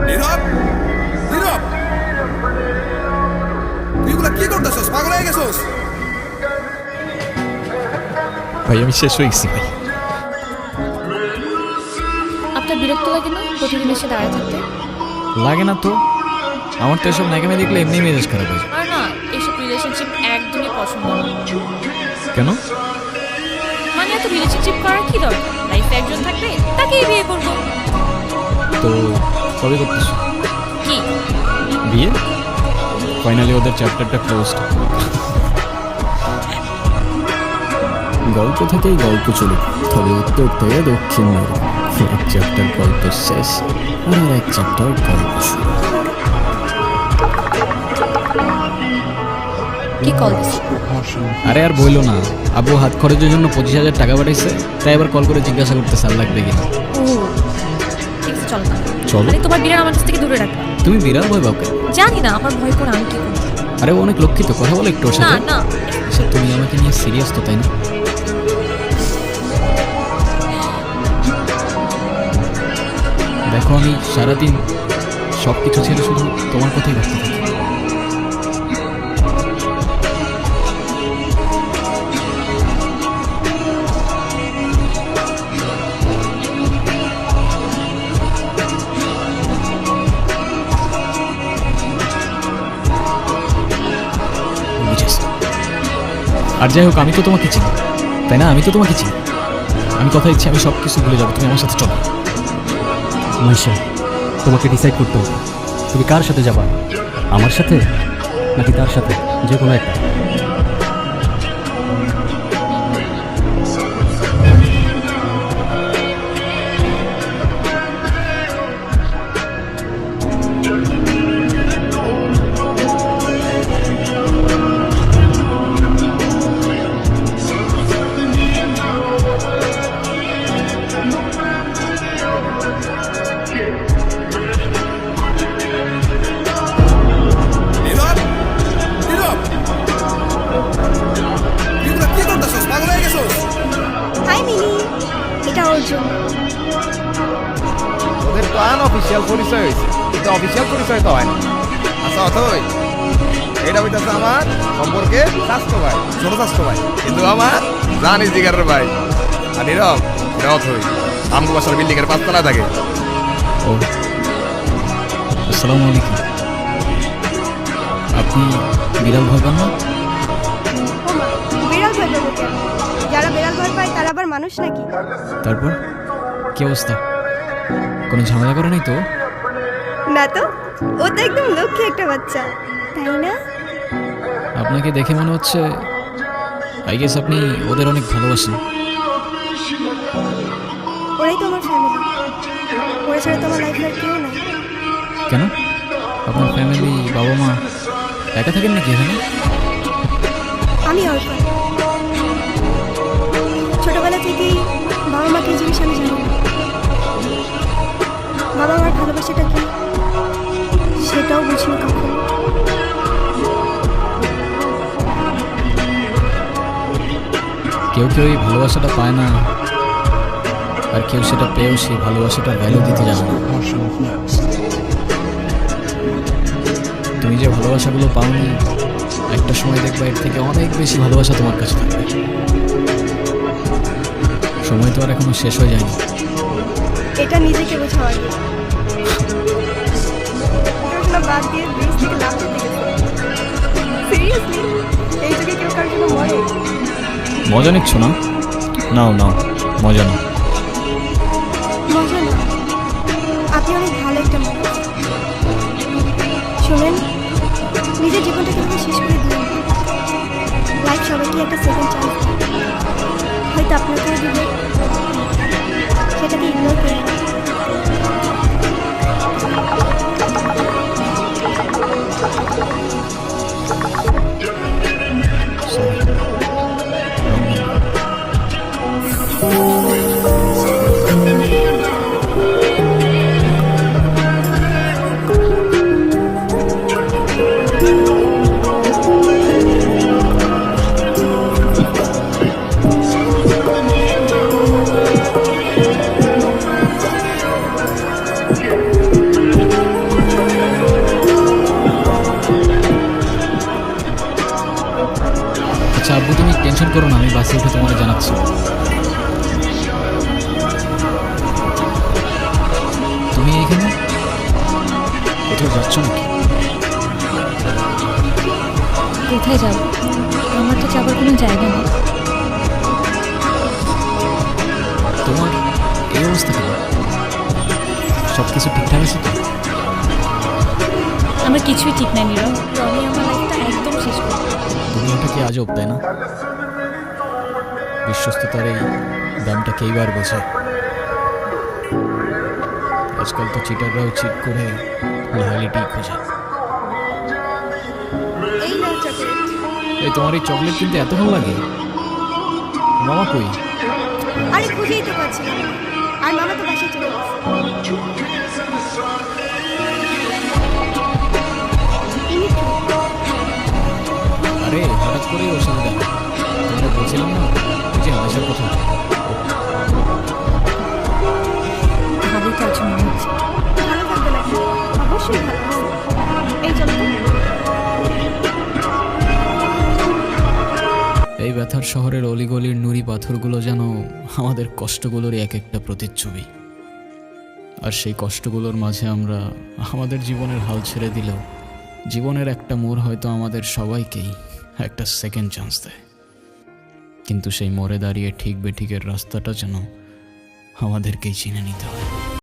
নীরব, নীরব, তুই এগুলা কি করতেছস? পাগল হয়ে গেছস? ভাই আমি শেষ হয়ে গেছি ভাই। আপনার বিরক্ত লাগে না প্রতিদিন এসে দাঁড়ায় থাকতে? লাগে না তো, আমার তো এসব নাকামে দেখলে এমনি মেজাজ খারাপ হয়ে যায়। আর না, এইসব রিলেশনশিপ একদমই পছন্দ না। কেন? মানে এত রিলেশনশিপ করার কি দরকার? লাইফে একজন থাকবে, তাকেই বিয়ে করব। তো কবে করতেছো কি বিয়ে? ফাইনালি ওদের চ্যাপ্টারটা ক্লোজড। গল্প থেকেই গল্প চলে, তবে উত্তর থেকে দক্ষিণ মেরু। এক চ্যাপ্টার গল্প শেষ আর এক চ্যাপ্টার গল্প শুরু। কি কল দিস? আরে আর বইলো না, আব্বু হাত খরচের জন্য 25,000 টাকা পাঠাইছে, তাই এবার কল করে জিজ্ঞাসা করতে সাল লাগবে কিনা। ও ঠিক আছে, চলো না। চলো। আরে তোমার বিড়াল আমার কাছ থেকে দূরে রাখবা। তুমি বিড়াল ভয় পাও কেন? জানি না, আমার ভয় করে আমি কি করব। আরে ও অনেক লক্ষ্মী তো, কথা বলে একটু ওর না সাথে। না, আচ্ছা তুমি আমাকে নিয়ে সিরিয়াস তো, তাই না? দেখো আমি সারাদিন সব কিছু ছেড়ে শুধু তোমার কথাই ভাবতে থাকি। বুঝেছি। আর যাই হোক, আমি তো তোমাকে চিনি, তাই না? আমি তো তোমাকে চিনি। আমি কথা দিচ্ছি আমি সব কিছু ভুলে যাবো, তুমি আমার সাথে চলো। মাইশা, তোমাকে ডিসাইড করতে হবে তুমি কার সাথে যাবা, আমার সাথে নাকি তার সাথে, যে কোনো একটা। নীরব, নীরব, তুই এগুলা কি করতেছস? পাগল হয়ে গেছস? হাই মিনি, এটা অর্জুন। ওদের তো আনঅফিসিয়াল পরিচয় হয়েছে, কিন্তু অফিসিয়াল পরিচয় তো হয় না। আচ্ছা অথই, এটা হইতেছে আমার সম্পর্কে স্বাস্থ্য ভাই, ছোট স্বাস্থ্য ভাই, কিন্তু আমার জানি জিগারের ভাই। আর নীরব, এটা অথই আমগো বাসার বিল্ডিং এর 5 তলায় থাকে। ও আসসালামু আলাইকুম। আপনি বিড়াল ভয় পান না? ওমা, বিড়াল ভয় পাবো কেন? যারা বিড়াল ভয় পায় তারা আবার মানুষ নাকি? তারপর কি অবস্থা? কোনো ঝামেলা করে নাই তো? না তো, ও তো একদম লক্ষ্মী একটা বাচ্চা, তাই না? আপনাকে দেখে মনে হচ্ছে আই গেস আপনি ওদের অনেক ভালোবাসেন। ওরাই তো আমার ফ্যামিলি, ওরা ছাড়া তো আমার লাইফে আর কেউ নাই। কেন? আপনার ফ্যামিলি, বাবা মা একা থাকেন নাকি এখানে? আমি অর্পণ, ছোটবেলা থেকেই বাবা মাকে এই জিনিস আমি জানি না। বাবা মার ভালোবাসাটা কি সেটাও বুঝিনি কখনো। কেউ কেউ এই ভালোবাসাটা পায় না, আর কেউ সেটা পেয়েও সেই ভালোবাসাটার ভ্যালু দিতে জানে না। তুমি যে ভালোবাসাগুলো পাওনি, একটা সময় দেখবা এর থেকে অনেক বেশি ভালোবাসা তোমার কাছে থাকবে। সময় তো আর এখনো শেষ হয়ে যায়নি। এটা নিজেকে বোঝাও আগে। পড়াশোনা বাদ দিয়ে ব্রিজ থেকে লাফ দিতে গেছে। সিরিয়াসলি, এই যুগে কেউ কারোর জন্য মরে? মজা নিচ্ছ না? নাও নাও, মজা নাও। মজা না, আপনি অনেক ভালো একটা মানুষ। শোনেন, নিজের জীবনটা কিভাবে শেষ করে দিলেন। লাইফ সবাইকে একটা সেকেন্ড চান্স, হয়তো আপনাকেও দিবে, সেটাকে ইগনোর করে না। বাসে উঠে তোমাকে জানাচ্ছি। তুমি এখানে কোথাও যাচ্ছ নাকি? কোথায় যাব? আমার তো যাবার কোনো জায়গা নেই। তোমার এই অবস্থা কেন? সব কিছু ঠিকঠাক আছে তো? আমার কিছুই ঠিক নাই নীরব। রনি আমার লাইফটা একদম শেষ করে দিল। দুনিয়াটা কি আজব, তাই না? বিশ্বস্ততার এই দামটা কেইবার বোঝে। আজকাল তো চিটাররাও চিট করে লয়ালিটি খোঁজে। এই নাও চকলেট। এই তোমার এই চকলেট কিনতে এত ভালো লাগে? মামা কই? আরে খুঁজেই তো পাচ্ছিলাম না। আর মামা তো বাসায় চলে গেছে। ইনি কি? আরে হঠাৎ করেই ওর সাথে দেখা। তোমরা বলছিলাম না ওই যে আসার কথা। ভালোই তো আছো মনে হচ্ছে। ভালো থাকবে নাকি? অবশ্যই ভালো আছে। এই চলো তো। এই ব্যথার শহরের অলিগলির নুড়ি পাথরগুলো যেন আমাদের কষ্টগুলোর এক একটা প্রতিচ্ছবি। আর সেই কষ্টগুলোর মাঝে আমরা আমাদের জীবনের হাল ছেড়ে দিলেও জীবনের একটা মোড় হয়তো আমাদের সবাইকেই একটা সেকেন্ড চান্স দেয়। কিন্তু সেই মোড়ে দাঁড়িয়ে ঠিক বেঠিকের রাস্তাটা যেন আমাদেরকেই চিনে নিতে হয়।